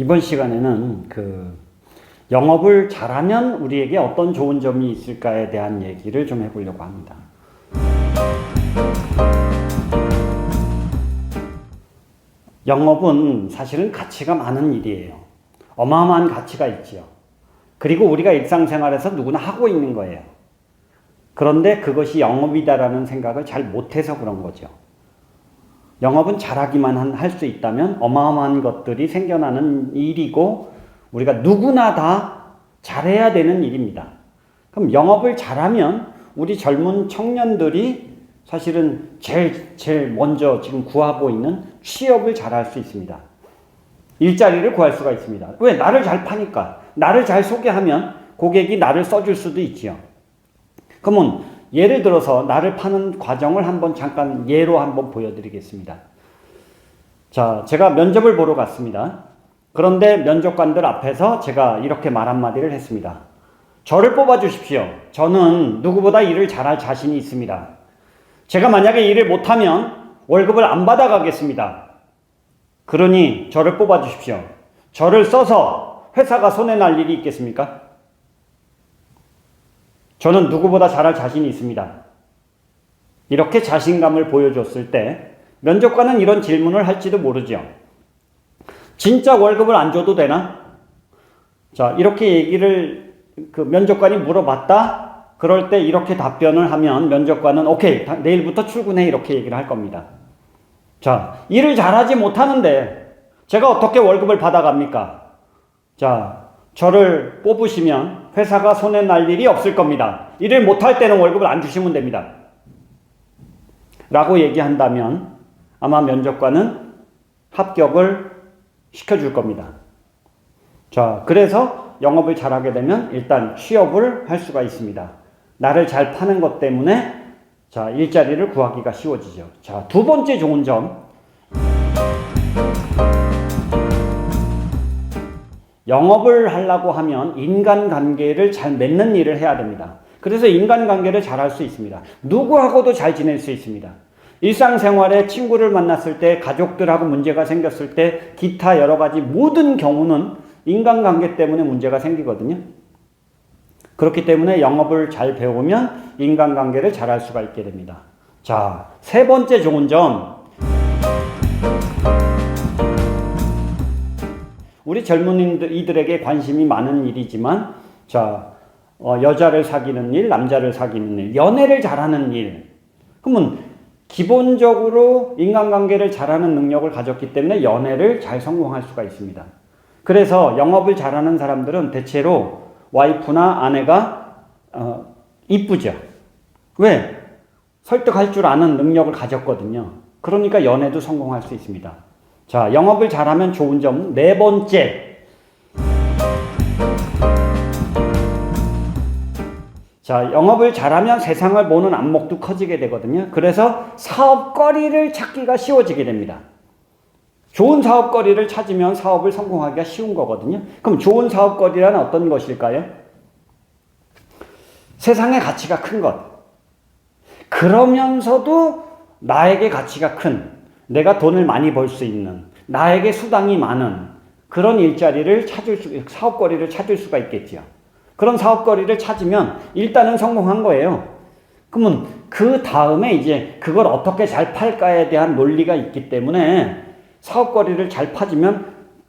이번 시간에는 영업을 잘하면 우리에게 어떤 좋은 점이 있을까에 대한 얘기를 좀 해보려고 합니다. 영업은 사실은 가치가 많은 일이에요. 어마어마한 가치가 있지요. 그리고 우리가 일상생활에서 누구나 하고 있는 거예요. 그런데 그것이 영업이다라는 생각을 잘 못해서 그런 거죠. 영업은 잘하기만 할 수 있다면 어마어마한 것들이 생겨나는 일이고 우리가 누구나 다 잘해야 되는 일입니다. 그럼 영업을 잘하면 우리 젊은 청년들이 사실은 제일 먼저 지금 구하고 있는 취업을 잘할 수 있습니다. 일자리를 구할 수가 있습니다. 왜? 나를 잘 파니까. 나를 잘 소개하면 고객이 나를 써줄 수도 있지요. 그러면 예를 들어서 나를 파는 과정을 잠깐 예로 한번 보여드리겠습니다. 자, 제가 면접을 보러 갔습니다. 그런데 면접관들 앞에서 제가 이렇게 말 한마디를 했습니다. 저를 뽑아주십시오. 저는 누구보다 일을 잘할 자신이 있습니다. 제가 만약에 일을 못하면 월급을 안 받아가겠습니다. 그러니 저를 뽑아주십시오. 저를 써서 회사가 손해날 일이 있겠습니까? 저는 누구보다 잘할 자신이 있습니다. 이렇게 자신감을 보여줬을 때 면접관은 이런 질문을 할지도 모르죠. 진짜 월급을 안 줘도 되나? 자, 이렇게 얘기를 면접관이 물어봤다? 그럴 때 이렇게 답변을 하면 면접관은 오케이, 내일부터 출근해 이렇게 얘기를 할 겁니다. 자, 일을 잘하지 못하는데 제가 어떻게 월급을 받아갑니까? 자, 저를 뽑으시면 회사가 손해 날 일이 없을 겁니다. 일을 못할 때는 월급을 안 주시면 됩니다. 라고 얘기한다면 아마 면접관은 합격을 시켜줄 겁니다. 자, 그래서 영업을 잘하게 되면 일단 취업을 할 수가 있습니다. 나를 잘 파는 것 때문에 자, 일자리를 구하기가 쉬워지죠. 자, 두 번째 좋은 점. 영업을 하려고 하면 인간관계를 잘 맺는 일을 해야 됩니다. 그래서 인간관계를 잘 할 수 있습니다. 누구하고도 잘 지낼 수 있습니다. 일상생활에 친구를 만났을 때, 가족들하고 문제가 생겼을 때, 기타 여러 가지 모든 경우는 인간관계 때문에 문제가 생기거든요. 그렇기 때문에 영업을 잘 배우면 인간관계를 잘 할 수가 있게 됩니다. 자, 세 번째 좋은 점. 우리 젊은이들에게 관심이 많은 일이지만, 자, 여자를 사귀는 일, 남자를 사귀는 일, 연애를 잘하는 일. 그러면 기본적으로 인간관계를 잘하는 능력을 가졌기 때문에 연애를 잘 성공할 수가 있습니다. 그래서 영업을 잘하는 사람들은 대체로 와이프나 아내가 이쁘죠. 왜? 설득할 줄 아는 능력을 가졌거든요. 그러니까 연애도 성공할 수 있습니다. 자, 영업을 잘하면 좋은 점 네 번째. 자, 영업을 잘하면 세상을 보는 안목도 커지게 되거든요. 그래서 사업거리를 찾기가 쉬워지게 됩니다. 좋은 사업거리를 찾으면 사업을 성공하기가 쉬운 거거든요. 그럼 좋은 사업거리란 어떤 것일까요? 세상의 가치가 큰 것. 그러면서도 나에게 가치가 큰, 내가 돈을 많이 벌 수 있는, 나에게 수당이 많은 그런 일자리를 사업거리를 찾을 수가 있겠죠. 그런 사업거리를 찾으면 일단은 성공한 거예요. 그러면 그 다음에 이제 그걸 어떻게 잘 팔까에 대한 논리가 있기 때문에 사업거리를 잘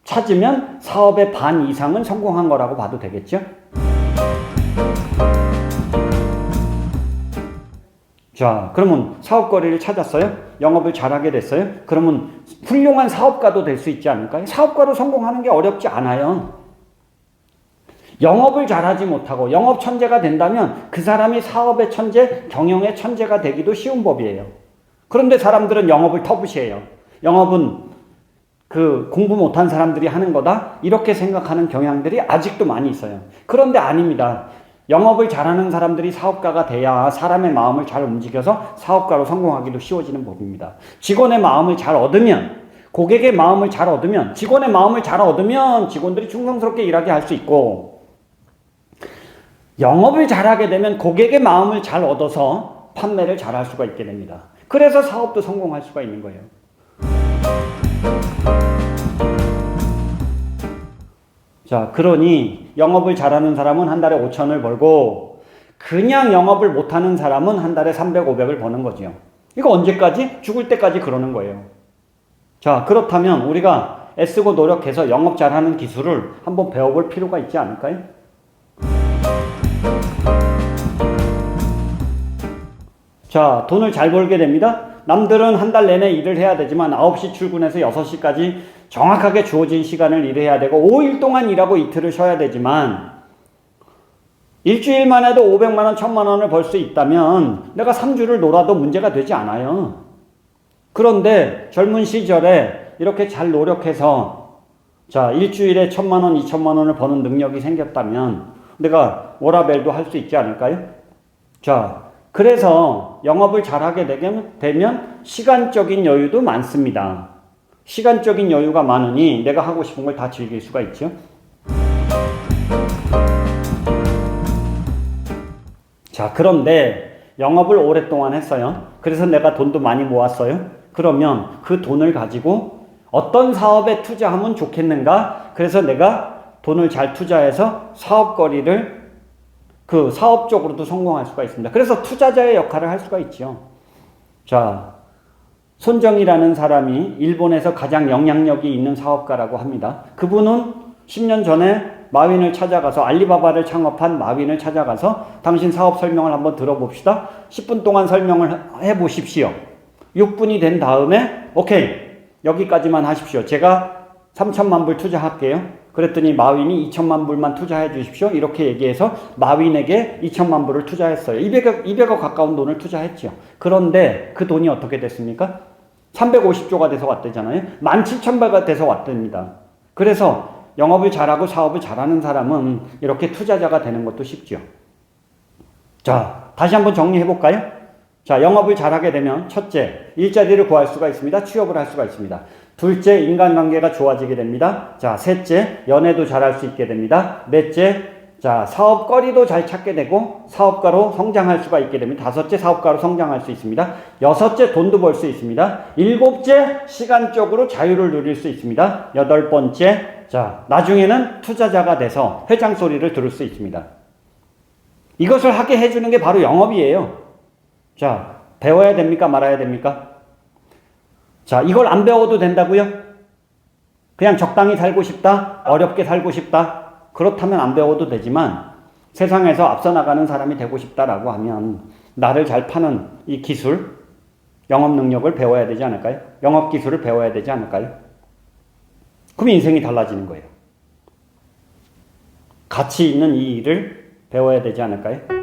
찾으면 사업의 반 이상은 성공한 거라고 봐도 되겠죠. 자, 그러면 사업거리를 찾았어요? 영업을 잘하게 됐어요? 그러면 훌륭한 사업가도 될 수 있지 않을까요? 사업가로 성공하는 게 어렵지 않아요. 영업을 잘하지 못하고 영업 천재가 된다면 그 사람이 사업의 천재, 경영의 천재가 되기도 쉬운 법이에요. 그런데 사람들은 영업을 터부시해요. 영업은 공부 못한 사람들이 하는 거다? 이렇게 생각하는 경향들이 아직도 많이 있어요. 그런데 아닙니다. 영업을 잘하는 사람들이 사업가가 돼야 사람의 마음을 잘 움직여서 사업가로 성공하기도 쉬워지는 법입니다. 직원의 마음을 잘 얻으면, 고객의 마음을 잘 얻으면, 직원의 마음을 잘 얻으면 직원들이 충성스럽게 일하게 할 수 있고, 영업을 잘하게 되면 고객의 마음을 잘 얻어서 판매를 잘할 수가 있게 됩니다. 그래서 사업도 성공할 수가 있는 거예요. 자, 그러니 영업을 잘하는 사람은 한 달에 5천을 벌고 그냥 영업을 못하는 사람은 한 달에 300, 500을 버는 거죠. 이거 언제까지? 죽을 때까지 그러는 거예요. 자, 그렇다면 우리가 애쓰고 노력해서 영업 잘하는 기술을 한번 배워볼 필요가 있지 않을까요? 자, 돈을 잘 벌게 됩니다. 남들은 한 달 내내 일을 해야 되지만 9시 출근해서 6시까지 정확하게 주어진 시간을 일해야 되고 5일 동안 일하고 이틀을 쉬어야 되지만 일주일만 해도 500만 원, 1000만 원을 벌 수 있다면 내가 3주를 놀아도 문제가 되지 않아요. 그런데 젊은 시절에 이렇게 잘 노력해서 자, 일주일에 1000만 원, 2000만 원을 버는 능력이 생겼다면 내가 워라밸도 할 수 있지 않을까요? 자, 그래서 영업을 잘하게 되면 시간적인 여유도 많습니다. 시간적인 여유가 많으니 내가 하고 싶은 걸 다 즐길 수가 있죠. 자, 그런데 영업을 오랫동안 했어요. 그래서 내가 돈도 많이 모았어요. 그러면 그 돈을 가지고 어떤 사업에 투자하면 좋겠는가? 그래서 내가 돈을 잘 투자해서 사업거리를 그 사업적으로도 성공할 수가 있습니다. 그래서 투자자의 역할을 할 수가 있죠. 자, 손정이라는 사람이 일본에서 가장 영향력이 있는 사업가라고 합니다. 그분은 10년 전에 마윈을 찾아가서 알리바바를 창업한 마윈을 찾아가서 당신 사업 설명을 한번 들어봅시다. 10분 동안 설명을 해보십시오. 6분이 된 다음에 오케이, 여기까지만 하십시오. 제가 3천만 불 투자할게요. 그랬더니 마윈이 2천만 불만 투자해 주십시오. 이렇게 얘기해서 마윈에게 2천만 불을 투자했어요. 200억 가까운 돈을 투자했죠. 그런데 그 돈이 어떻게 됐습니까? 350조가 돼서 왔대잖아요. 17,000배가 돼서 왔답니다. 그래서 영업을 잘하고 사업을 잘하는 사람은 이렇게 투자자가 되는 것도 쉽죠. 자, 다시 한번 정리해 볼까요? 자, 영업을 잘하게 되면 첫째, 일자리를 구할 수가 있습니다. 취업을 할 수가 있습니다. 둘째, 인간관계가 좋아지게 됩니다. 자, 셋째, 연애도 잘할 수 있게 됩니다. 넷째, 자, 사업거리도 잘 찾게 되고 사업가로 성장할 수가 있게 됩니다. 다섯째, 사업가로 성장할 수 있습니다. 여섯째, 돈도 벌 수 있습니다. 일곱째, 시간적으로 자유를 누릴 수 있습니다. 여덟 번째, 자, 나중에는 투자자가 돼서 회장 소리를 들을 수 있습니다. 이것을 하게 해주는 게 바로 영업이에요. 자, 배워야 됩니까? 말아야 됩니까? 자, 이걸 안 배워도 된다고요? 그냥 적당히 살고 싶다? 어렵게 살고 싶다? 그렇다면 안 배워도 되지만 세상에서 앞서 나가는 사람이 되고 싶다라고 하면 나를 잘 파는 이 기술, 영업 능력을 배워야 되지 않을까요? 영업 기술을 배워야 되지 않을까요? 그럼 인생이 달라지는 거예요. 가치 있는 이 일을 배워야 되지 않을까요?